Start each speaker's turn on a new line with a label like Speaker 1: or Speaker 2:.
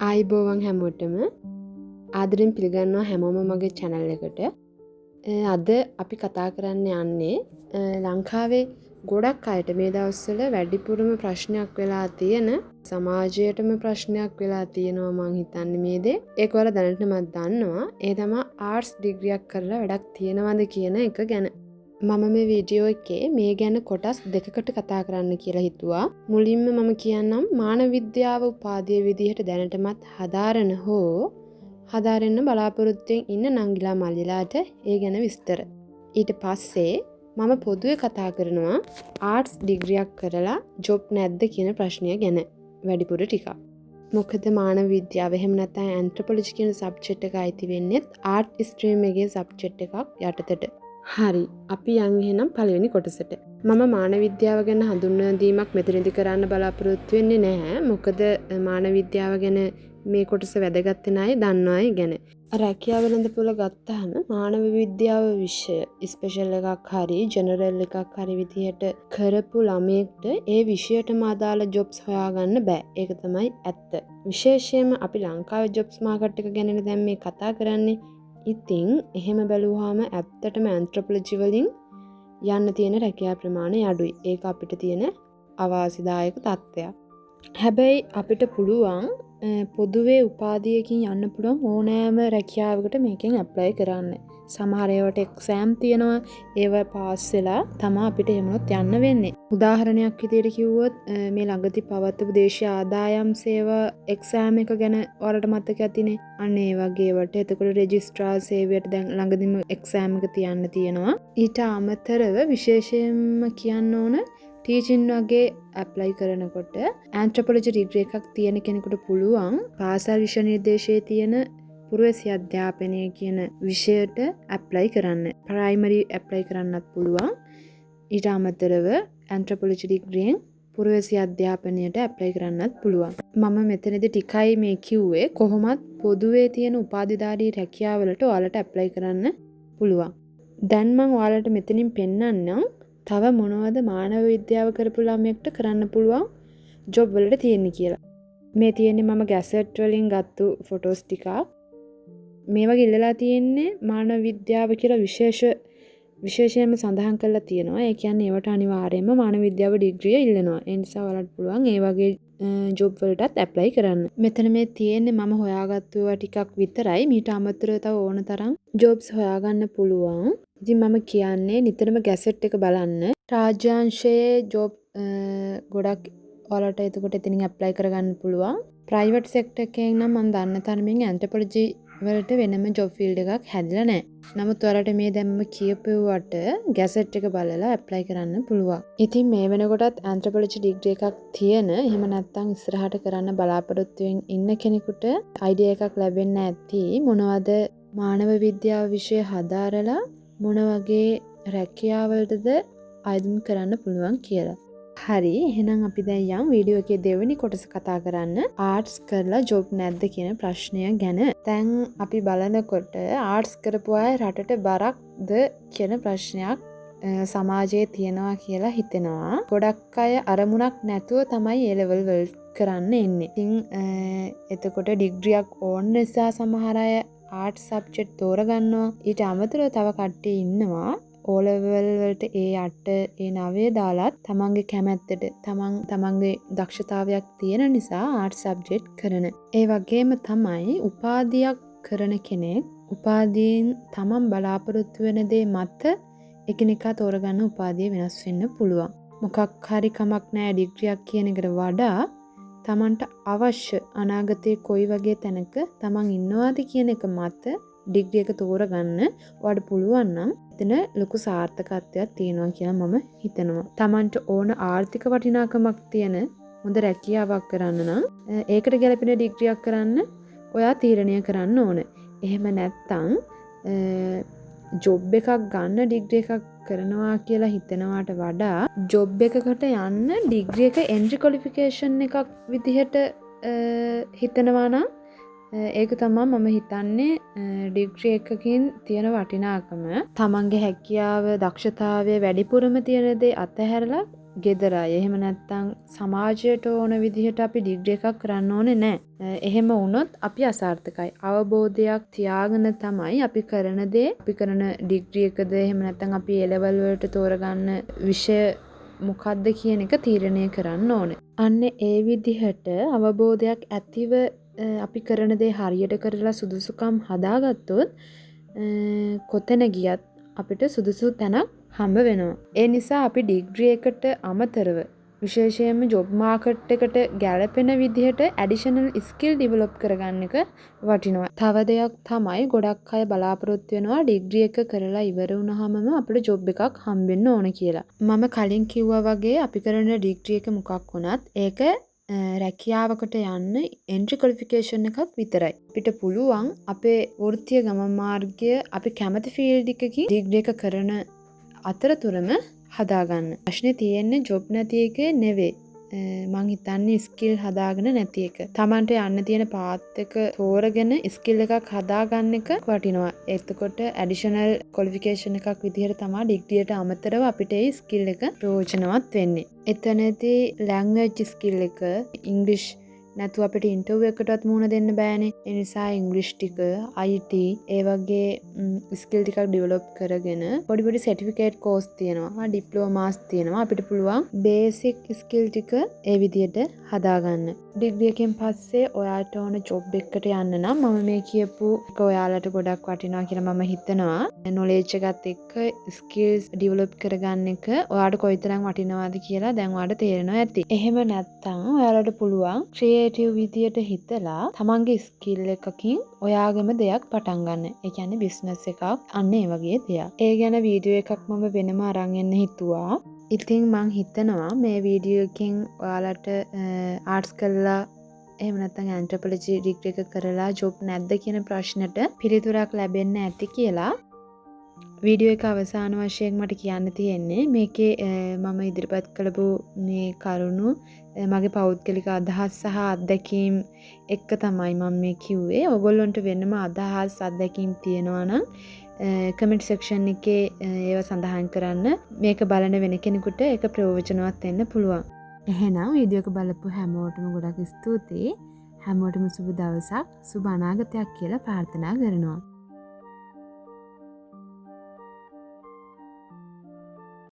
Speaker 1: ආයිබෝවන් හැමෝටම ආදරෙන් පිළිගන්නවා හැමෝම මගේ channel එකට. අද අපි කතා කරන්න යන්නේ ලංකාවේ ගොඩක් අයට මේ දවස්වල වැඩිපුරම ප්‍රශ්නයක් වෙලා තියෙන සමාජයටම ප්‍රශ්නයක් වෙලා තියෙනවා මං හිතන්නේ මේ දේ. ඒක ඔයාලා දැනටමත් දන්නවා. ඒ තමයි ආර්ට්ස් ඩිග්‍රියක් කරලා වැඩක් තියෙනවද කියන එක ගැන. මම මේ වීඩියෝ එකේ මේ ගැන කොටස් දෙකකට කතා කරන්න කියලා හිතුවා. මුලින්ම මම කියන්නම් මානව විද්‍යාව උපාධිය විදිහට දැනටමත් හදාරන හෝ හදාරන්න බලාපොරොත්තුවෙන් ඉන්න නංගිලා මල්ලිලාට ඒ ගැන විස්තර. ඊට පස්සේ මම පොදුවේ කතා කරනවා ආර්ට්ස් ඩිග්‍රියක් කරලා ජොබ් නැද්ද කියන ප්‍රශ්නය ගැන වැඩිපුර ටිකක්. මොකද මානව විද්‍යාව එහෙම නැත්නම් ඇන්ත්‍රොපොලොජි කියන සබ්ජෙක්ට් එක අයිති වෙන්නේ ආර්ට් ස්ට්‍රීම් එකේ සබ්ජෙක්ට් එකක් යටතට. හරි අපි යන් එහෙනම් පළවෙනි කොටසට. මම මානව විද්‍යාව ගැන හඳුන්වා දීමක් මෙතනදී කරන්න බලාපොරොත්තු වෙන්නේ නැහැ. මොකද මානව විද්‍යාව ගැන මේ කොටස වැදගත් වෙන අය දන්නවා ඒ ගැන. රැකියාව වෙළඳපොළ ගත්තාම මානව විද්‍යාව විෂය ස්පෙෂල් එකක් හරි ජෙනරල් එකක් හරි විදිහට කරපු ළමයෙක්ට ඒ විෂයටම අදාළ ජොබ්ස් හොයාගන්න බෑ. ඒක තමයි ඇත්ත. විශේෂයෙන්ම අපි ලංකාවේ ජොබ්ස් මාකට් එක ගැන දැන් මේ කතා කරන්නේ. ඉතින් එහෙම බැලුවාම ඇත්තටම ඇන්ත්‍රොපොලොජි වලින් යන්න තියෙන රැකියා ප්‍රමාණය අඩුයි. ඒක අපිට තියෙන අවාසිදායක තත්ත්වයක්. හැබැයි අපිට පුළුවන් පොදුවේ උපාධියකින් යන්න පුළුවන් ඕනෑම රැකියාවකට මේකෙන් ඇප්ලයි කරන්න. සමහර ඒවාට එක්සෑම් තියෙනවා. ඒවා පාස් වෙලා තමයි අපිට එහෙමනොත් යන්න වෙන්නේ. උදාහරණයක් විදිහට කිව්වොත් මේ ළඟදී පවත්වපු දේශීය ආදායම් සේවා එක්සෑම් එක ගැන ඔයාලට මතක ඇතිනේ. අන්න ඒ වගේ වට. එතකොට රෙජිස්ට්‍රාර් සේවයට දැන් ළඟදීම එක්සෑම් එක තියන්න තියෙනවා. ඊට අමතරව විශේෂයෙන්ම කියන්න ඕන ටීචින් වගේ ඇප්ලයි කරනකොට ඇන්ත්‍රොපොලොජි ඩිග්‍රී එකක් තියෙන කෙනෙකුට පුළුවන් පාසල් විෂය නිර්දේශයේ තියෙන පුරවැසි අධ්‍යාපනය කියන විෂයට ඇප්ලයි කරන්න. ප්‍රයිමරි ඇප්ලයි කරන්නත් පුළුවන්. ඊට අමතරව ඇන්ත්‍රොපොලොජි ඩිග්‍රියෙන් පුරවැසි අධ්‍යාපනයට ඇප්ලයි කරන්නත් පුළුවන්. මම මෙතනදී ටිකයි මේ කිව්වේ කොහොමත් පොදුවේ තියෙන උපාධිධාරී රැකියාවලට ඔයාලට ඇප්ලයි කරන්න පුළුවන්. දැන් මම ඔයාලට මෙතනින් පෙන්නන්නම් තව මොනවද මානව විද්‍යාව කරපු ළමයෙක්ට කරන්න පුළුවන් ජොබ් වලට තියෙන්නේ කියලා. මේ තියෙන්නේ මම ගැසට් වලින් ගත්තු ෆොටෝස් ටිකක්. මේ වගේ ඉල්ලලා තියෙන්නේ මානව විද්‍යාව කියලා විශේෂයෙන්ම සඳහන් කරලා තියෙනවා. ඒ කියන්නේ ඒවට අනිවාර්යයෙන්ම මානව විද්‍යාව ඩිග්‍රිය ඉල්ලනවා. ඒ නිසා ඔයාලට පුළුවන් ඒ වගේ ජොබ් වලටත් ඇප්ලයි කරන්න. මෙතන මේ තියෙන්නේ මම හොයාගත්තු ඒවා ටිකක් විතරයි. මීට අමතරව තව ඕන තරම් ජොබ්ස් හොයාගන්න පුළුවන්. ඉතින් මම කියන්නේ නිතරම ගැසට් එක බලන්න. රාජ්‍යාංශයේ ජොබ් ගොඩක් ඔයාලට එතකොට එතනින් ඇප්ලයි කරගන්න පුළුවන්. ප්‍රයිවට් සෙක්ටර් එකෙන් නම් මම දන්න තරමින් ඇන්ත්‍රොපොලොජි වලට වෙනම ජොබ් ෆීල්ඩ් එකක් හැදලා නැහැ. නමුත් ඔයාලට මේ දැම්ම කියපුවට ගැසට් එක බලලා ඇප්ලයි කරන්න පුළුවන්. ඉතින් මේ වෙනකොටත් ඇන්ත්‍රොපොලොජි ඩිග්‍රී එකක් තියෙන එහෙම නැත්නම් ඉස්සරහට කරන්න බලාපොරොත්තු වෙමින් ඉන්න කෙනෙකුට අයිඩියා එකක් ලැබෙන්න ඇති මොනවද මානව විද්‍යාව විෂය හදාරලා මොන වගේ රැකියාවලටද අයදුම් කරන්න පුළුවන් කියලා. හරි එහෙනම් අපි දැන් යම් වීඩියෝ එකේ දෙවෙනි කොටස කතා කරන්න ආර්ට්ස් කරලා ජොබ් නැද්ද කියන ප්‍රශ්නය ගැන. දැන් අපි බලනකොට ආර්ට්ස් කරපු අය රටට බරක්ද කියන ප්‍රශ්නයක් සමාජයේ තියෙනවා කියලා හිතෙනවා. ගොඩක් අය අරමුණක් නැතුව තමයි ඒ ලෙවල් වල කරන්න එන්නේ. ඉතින් එතකොට ඩිග්‍රියක් ඕන නිසා සමහර අය ආර්ට්ස් සබ්ජෙක්ට් තෝරගන්නවා. ඊට අමතරව තව කට්ටිය ඉන්නවා O level වලට ඒ 8 ඒ 9 දාලත් තමන්ගේ කැමැත්තට තමන්ගේ දක්ෂතාවයක් තියෙන නිසා ආර්ට් සබ්ජෙක්ට් කරන. ඒ වගේම තමයි උපාධියක් කරන කෙනෙක් උපාධියෙන් තමන් බලාපොරොත්තු වෙන දේ මත එකිනෙකා තෝරගන්න උපාධිය වෙනස් වෙන්න පුළුවන්. මොකක් හරි කමක් නැහැ ඩිග්‍රියක් කියන එකට වඩා තමන්ට අවශ්‍ය අනාගතයේ කොයි වගේ තැනක තමන් ඉන්නවාද කියන එක මත ඩිග්‍රී එක තෝරගන්න ඔයාලට පුළුවන් නම් එතන ලොකු සාර්ථකත්වයක් තියෙනවා කියලා මම හිතනවා. Tamanට ඕන ආර්ථික වටිනාකමක් තියෙන හොඳ රැකියාවක් කරන්න නම් ඒකට ගැලපෙන ඩිග්‍රියක් කරන්න ඔයා තීරණය කරන්න ඕන. එහෙම නැත්නම් ජොබ් එකක් ගන්න ඩිග්‍රී එකක් කරනවා කියලා හිතනවාට වඩා ජොබ් එකකට යන්න ඩිග්‍රී එක එන්ට්‍රි ක්වොලිෆිකේෂන් එකක් විදිහට හිතනවා නම් ඒක තමයි මම හිතන්නේ ඩිග්‍රී එකකින් තියෙන වටිනාකම. තමන්ගේ හැකියාව දක්ෂතාවය වැඩිපුරම තියෙන දේ අතහැරලා ගෙදරයි. එහෙම නැත්නම් සමාජයට ඕන විදිහට අපි ඩිග්‍රී එකක් කරන්න ඕනේ නැහැ. එහෙම වුණොත් අපි අසාර්ථකයි. අවබෝධයක් තියාගෙන තමයි අපි කරන දේ, අපි කරන ඩිග්‍රී එකද එහෙම නැත්නම් අපි A level වලට තෝරගන්න විෂය මොකක්ද කියන එක තීරණය කරන්න ඕනේ. අන්න ඒ විදිහට අවබෝධයක් ඇතිව අපි කරන දේ හරියට කරලා සුදුසුකම් හදාගත්තොත් කොතැන ගියත් අපිට සුදුසු තැනක් හම්බ වෙනවා. ඒ නිසා අපි ඩිග්‍රී එකට අමතරව විශේෂයෙන්ම ජොබ් මාකට් එකට ගැලපෙන විදිහට ඇඩිෂනල් ස්කිල් ඩිවලොප් කරගන්න එක වටිනවා. තව දෙයක් තමයි ගොඩක් අය බලාපොරොත්තු වෙනවා ඩිග්‍රී එක කරලා ඉවර වුණාමම අපිට ජොබ් එකක් හම්බෙන්න ඕන කියලා. මම කලින් කිව්වා වගේ අපි කරන ඩිග්‍රී එක මොකක් වුණත් ඒක රැකියාවකට යන්න එන්ට්‍රි ක්වොලිෆිකේෂන් එකක් විතරයි. අපිට පුළුවන් අපේ වෘත්තීය ගමන් මාර්ගය අපි කැමති ෆීල්ඩ් එකකින් ඩිග්‍රී එක කරන අතරතුරම හදාගන්න. ප්‍රශ්නේ තියෙන්නේ ජොබ් නැති එකේ නෙවෙයි. මං හිතන්නේ ස්කිල් හදාගෙන නැති එක. Tamanට යන්න තියෙන පාත් එක තෝරගෙන ස්කිල් එකක් හදාගන්න එක වටිනවා. එතකොට ඇඩිෂනල් ක්වොලිෆිකේෂන් එකක් විදිහට තමයි ඩිග්‍රියට අමතරව අපිට ඒ ස්කිල් එක ප්‍රයෝජනවත් වෙන්නේ. එතනදී ලැන්ග්වේජ් ස්කිල් එක ඉංග්‍රීසි නැතුව අපිට ඉන්ටර්විව් එකටවත් මුහුණ දෙන්න බෑනේ. ඒ නිසා ඉංග්‍රීසි ටික, IT ඒ වගේ ස්කිල් ටිකක් ඩෙවලොප් කරගෙන පොඩි පොඩි සර්ටිෆිකේට් කෝස් තියෙනවා, ඩිප්ලෝමාස් තියෙනවා. අපිට පුළුවන් බේසික් ස්කිල් ටික ඒ විදිහට හදාගන්න. ඩිග්‍රී එකෙන් පස්සේ ඔයාලට ඕන ජොබ් එකකට යන්න නම් මම මේ කියපු එක ඔයාලට ගොඩක් වටිනවා කියලා මම හිතනවා. නොලෙජ් එකත් එක්ක ස්කිල්ස් ඩෙවලොප් කරගන්න එක ඔයාලට කොයිතරම් වටිනවද කියලා දැන් ඔයාලට තේරෙනවා ඇති. එහෙම නැත්නම් ඔයාලට පුළුවන් ක්‍රියේටිව් විදියට හිතලා තමන්ගේ ස්කිල් එකකින් ඔයාගේම දෙයක් පටන් ගන්න. ඒ කියන්නේ බිස්නස් එකක් අන්න ඒ වගේ දෙයක්. ඒ ගැන වීඩියෝ එකක් මම වෙනම අරන් එන්න හිතුවා. ඉතින් මං හිතනවා මේ වීඩියෝ එකෙන් ඔයාලට ආර්ට්ස් කරලා එහෙම නැත්නම් ඇන්ත්‍රොපොලොජි ඩිග්‍රී එක කරලා ජොබ් නැද්ද කියන ප්‍රශ්නෙට පිළිතුරක් ලැබෙන්න ඇති කියලා. වීඩියෝ එක අවසාන වශයෙන් මට කියන්න තියෙන්නේ මේකේ මම ඉදිරිපත් කළපු මේ කරුණු මගේ පෞද්ගලික අදහස් සහ අත්දැකීම් එක්ක තමයි මම මේ කිව්වේ. ඔයගොල්ලන්ට වෙනම අදහස් අත්දැකීම් තියෙනවා නම් කමෙන්ට් සෙක්ෂන් එකේ ඒව සඳහන් කරන්න. මේක බලන වෙන කෙනෙකුට ඒක ප්‍රයෝජනවත් වෙන්න පුළුවන්. එහෙනම් වීඩියෝ එක බලපු හැමෝටම ගොඩක් ස්තුතියි. හැමෝටම සුබ දවසක්, සුබ අනාගතයක් කියලා ප්‍රාර්ථනා කරනවා.